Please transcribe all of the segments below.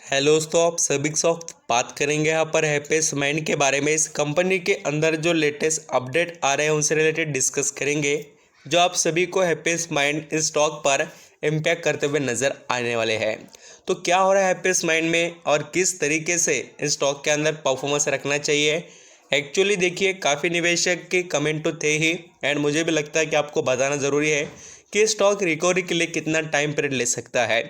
Hello दोस्तों, आप सभी के साथ बात करेंगे यहाँ पर हैप्पीस्ट माइंड के बारे में। इस कंपनी के अंदर जो लेटेस्ट अपडेट आ रहे हैं उनसे रिलेटेड डिस्कस करेंगे, जो आप सभी को हैप्पीस्ट माइंड इस स्टॉक पर इम्पैक्ट करते हुए नज़र आने वाले हैं। तो क्या हो रहा है हैप्पीस्ट माइंड में और किस तरीके से इस स्टॉक के अंदर परफॉर्मेंस रखना चाहिए। एक्चुअली देखिए, काफ़ी निवेशक के कमेंट तो थे ही, एंड मुझे भी लगता है कि आपको बताना ज़रूरी है कि स्टॉक रिकवरी के लिए कितना टाइम पीरियड ले सकता है।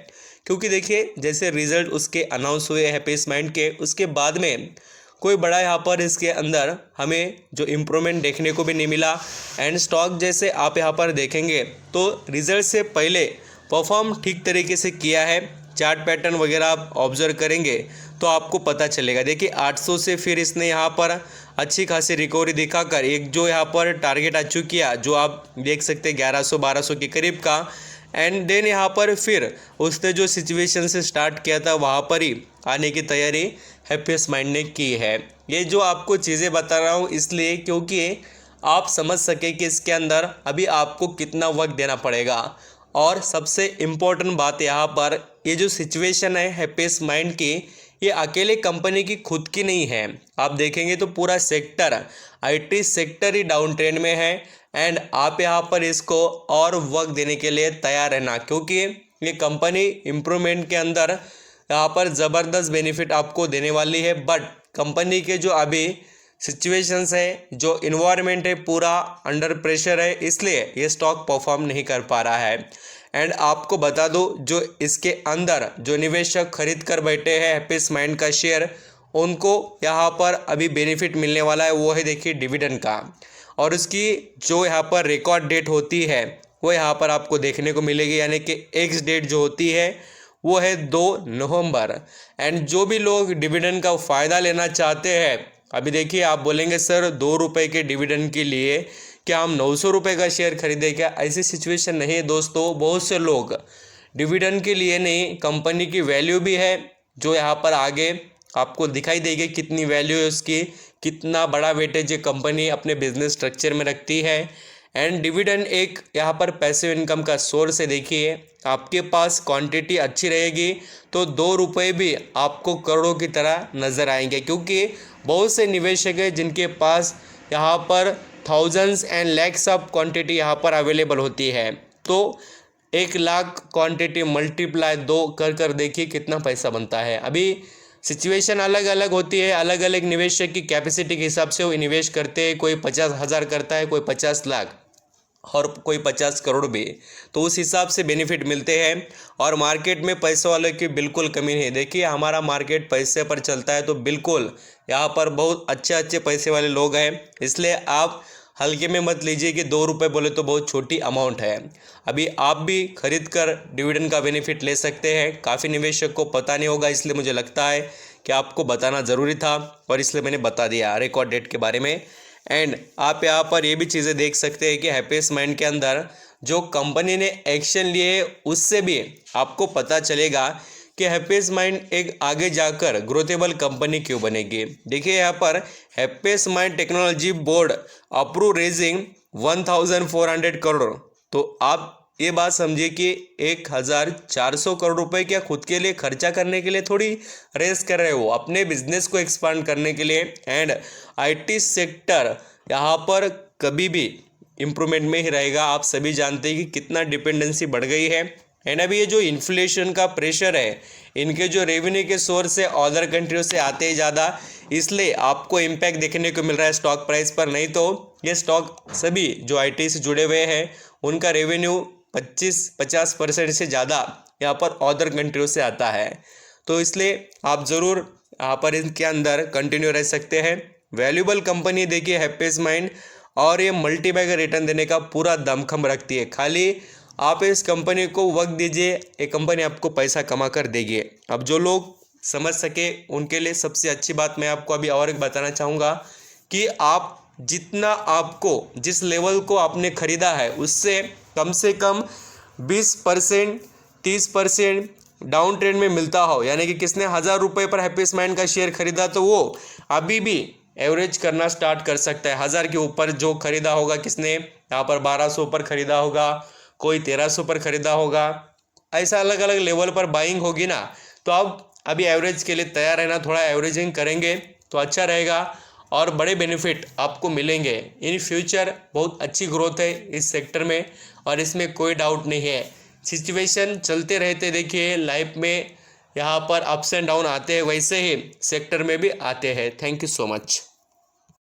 क्योंकि देखिए, जैसे रिजल्ट उसके अनाउंस हुए हैप्पीस्ट माइंड के, उसके बाद में कोई बड़ा यहाँ पर इसके अंदर हमें जो इम्प्रूवमेंट देखने को भी नहीं मिला। एंड स्टॉक जैसे आप यहाँ पर देखेंगे तो रिजल्ट से पहले परफॉर्म ठीक तरीके से किया है। चार्ट पैटर्न वगैरह आप ऑब्जर्व करेंगे तो आपको पता चलेगा। देखिए 800 से फिर इसने यहाँ पर अच्छी खासी रिकवरी दिखाकर एक जो यहाँ पर टारगेट अचीव किया, जो आप देख सकते हैं 1100-1200 के करीब का। एंड देन यहाँ पर फिर उसने जो सिचुएशन से स्टार्ट किया था वहाँ पर ही आने की तैयारी हैप्पीस्ट माइंड ने की है। ये जो आपको चीज़ें बता रहा हूँ इसलिए क्योंकि आप समझ सके कि इसके अंदर अभी आपको कितना वक्त देना पड़ेगा। और सबसे इम्पोर्टेंट बात यहाँ पर, ये जो सिचुएशन है हैप्पीस्ट माइंड की, ये अकेले कंपनी की खुद की नहीं है। आप देखेंगे तो पूरा sector, IT sector he down trend में है। एंड आप यहाँ पर इसको और वक्त देने के लिए तैयार रहना, क्योंकि ये कंपनी इम्प्रूवमेंट के अंदर यहाँ पर ज़बरदस्त बेनिफिट आपको देने वाली है। बट कंपनी के जो अभी सिचुएशंस है, जो इन्वायरमेंट है, पूरा अंडर प्रेशर है, इसलिए ये स्टॉक परफॉर्म नहीं कर पा रहा है। एंड आपको बता दो, जो इसके अंदर जो निवेशक खरीद कर बैठे हैं हैप्पीस्ट माइंड का शेयर, उनको यहाँ पर अभी बेनिफिट मिलने वाला है। वो है देखिए डिविडेंड का, और उसकी जो यहाँ पर रिकॉर्ड डेट होती है वो यहाँ पर आपको देखने को मिलेगी, यानी कि एक्स डेट जो होती है वो है 2 नवंबर। एंड जो भी लोग डिविडेंड का फ़ायदा लेना चाहते हैं, अभी देखिए आप बोलेंगे सर 2 रुपये के डिविडेंड के लिए क्या हम 900 रुपये का शेयर खरीदें क्या? ऐसी सिचुएशन नहीं है दोस्तों। बहुत से लोग डिविडेंड के लिए नहीं, कंपनी की वैल्यू भी है जो यहाँ पर आगे आपको दिखाई देगी, कितनी वैल्यू है उसकी, कितना बड़ा वेटेज ये कंपनी अपने बिजनेस स्ट्रक्चर में रखती है। एंड डिविडेंड एक यहाँ पर पैसिव इनकम का सोर्स है। देखिए आपके पास क्वांटिटी अच्छी रहेगी तो 2 रुपये भी आपको करोड़ों की तरह नज़र आएंगे, क्योंकि बहुत से निवेशक हैं जिनके पास यहाँ पर thousands and lakhs of quantity यहाँ पर अवेलेबल होती है। तो 1 लाख क्वांटिटी मल्टीप्लाई 2 कर कर देखिए कितना पैसा बनता है। अभी सिचुएशन अलग अलग होती है, अलग अलग निवेशक की कैपेसिटी के हिसाब से वो इन्वेस्ट करते हैं। कोई 50,000 करता है, कोई 50 लाख और कोई 50 करोड़ भी, तो उस हिसाब से बेनिफिट मिलते हैं। और मार्केट में पैसे वालों की बिल्कुल कमी नहीं। देखिए हमारा मार्केट पैसे पर चलता है, तो बिल्कुल यहाँ पर बहुत अच्छे अच्छे पैसे वाले लोग हैं। इसलिए आप हल्के में मत लीजिए कि 2 रुपये बोले तो बहुत छोटी अमाउंट है। अभी आप भी खरीद कर डिविडेंड का बेनिफिट ले सकते हैं। काफ़ी निवेशक को पता नहीं होगा, इसलिए मुझे लगता है कि आपको बताना ज़रूरी था, और इसलिए मैंने बता दिया रिकॉर्ड डेट के बारे में। एंड आप यहाँ पर ये भी चीज़ें देख सकते हैं कि हैप्पीस्ट माइंड के अंदर जो कंपनी ने एक्शन लिए उससे भी आपको पता चलेगा कि हैप्पीस्ट माइंड एक आगे जाकर ग्रोथेबल कंपनी क्यों बनेगी। देखिए यहाँ पर happiest mind technology board approve raising 1400 crore. तो आप ये बात समझिए कि 1400 करोड़ रुपए क्या खुद के लिए खर्चा करने के लिए थोड़ी रेस कर रहे हो, अपने बिजनेस को एक्सपांड करने के लिए। एंड आईटी सेक्टर यहाँ पर कभी भी इम्प्रूवमेंट में ही रहेगा। आप सभी जानते हैं कि कितना डिपेंडेंसी बढ़ गई है। एंड अभी ये जो इन्फ्लेशन का प्रेशर है, इनके जो रेवेन्यू के सोर्स है अदर कंट्रियों से आते हैं ज़्यादा, इसलिए आपको इम्पैक्ट देखने को मिल रहा है स्टॉक प्राइस पर। नहीं तो ये स्टॉक सभी जो आईटी से जुड़े हुए हैं उनका रेवेन्यू 50% से ज़्यादा यहाँ पर अदर कंट्रियों से आता है। तो इसलिए आप ज़रूर यहाँ पर इनके अंदर कंटिन्यू रह सकते हैं। वैल्यूबल कंपनी देखिए हैप्पीस्ट माइंड, और ये मल्टीबैगर रिटर्न देने का पूरा दमखम रखती है। खाली आप इस कंपनी को वक्त दीजिए, ये कंपनी आपको पैसा कमा कर देगी। अब जो लोग समझ सके उनके लिए सबसे अच्छी बात मैं आपको अभी और एक बताना चाहूँगा कि आप जितना आपको जिस लेवल को आपने ख़रीदा है उससे कम 20% 30% डाउन ट्रेंड में मिलता हो, यानी कि किसने 1000 रुपये पर हैप्पीस्ट माइंड का शेयर खरीदा तो वो अभी भी एवरेज करना स्टार्ट कर सकता है। 1000 के ऊपर जो खरीदा होगा, किसने यहाँ पर 1200 पर खरीदा होगा, कोई 1300 पर खरीदा होगा, ऐसा अलग अलग लेवल पर बाइंग होगी ना, तो अब अभी एवरेज के लिए तैयार रहना, थोड़ा एवरेजिंग करेंगे तो अच्छा रहेगा और बड़े बेनिफिट आपको मिलेंगे इन फ्यूचर। बहुत अच्छी ग्रोथ है इस सेक्टर में और इसमें कोई डाउट नहीं है। सिचुएशन चलते रहते, देखिए लाइफ में यहाँ पर अप्स एंड डाउन आते हैं, वैसे ही सेक्टर में भी आते हैं। Thank you so much.